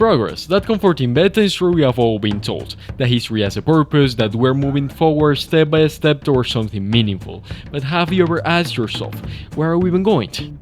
Progress, that comforting bedtime story we have all been told, that history has a purpose, that we're moving forward step by step towards something meaningful. But have you ever asked yourself, where are we even going?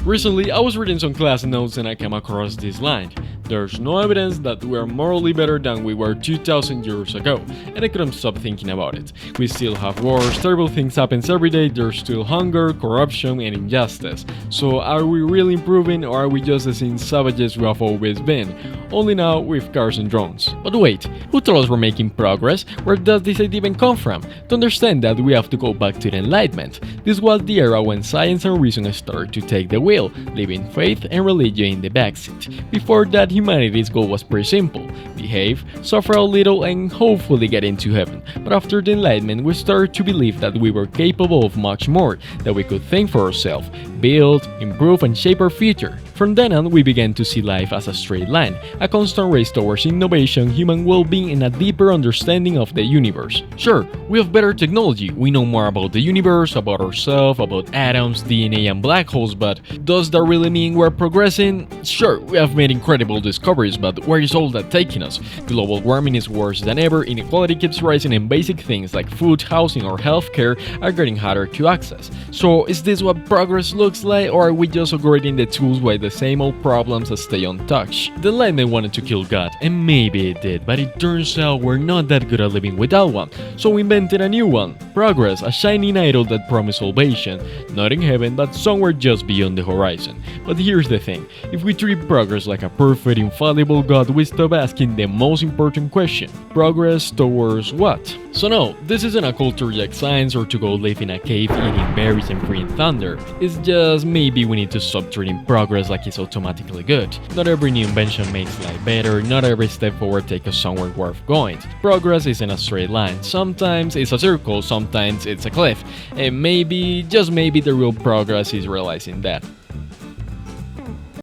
Recently, I was reading some class notes and I came across this line. There's no evidence that we are morally better than we were 2000 years ago, and I couldn't stop thinking about it. We still have wars, terrible things happen every day, there's still hunger, corruption, and injustice. So are we really improving, or are we just the same savages we have always been? Only now with cars and drones. But wait, who told us we're making progress? Where does this idea even come from? To understand that, we have to go back to the Enlightenment. This was the era when science and reason started to take the wheel, leaving faith and religion in the backseat. Before that, humanity's goal was pretty simple: behave, suffer a little, and hopefully get into heaven. But after the Enlightenment, we started to believe that we were capable of much more, that we could think for ourselves, build, improve, and shape our future. From then on, we began to see life as a straight line, a constant race towards innovation, human well-being, and a deeper understanding of the universe. Sure, we have better technology, we know more about the universe, about ourselves, about atoms, DNA, and black holes, but does that really mean we're progressing? Sure, we have made incredible discoveries, but where is all that taking us? Global warming is worse than ever, inequality keeps rising, and basic things like food, housing, or healthcare are getting harder to access. So is this what progress looks like, or are we just upgrading the tools while the same old problems stay untouched? The Enlightenment wanted to kill God, and maybe it did, but it turns out we're not that good at living without one, so we invented a new one: progress, a shining idol that promised salvation, not in heaven, but somewhere just beyond the horizon. But here's the thing, if we treat progress like a perfect, infallible God, we stop asking the most important question: progress towards what? So no, this isn't a call to reject science or to go live in a cave eating berries and freeing thunder. It's just maybe we need to stop treating progress like it's automatically good. Not every new invention makes life better, not every step forward takes us somewhere worth going. Progress isn't a straight line, sometimes it's a circle, sometimes it's a cliff, and maybe, just maybe, the real progress is realizing that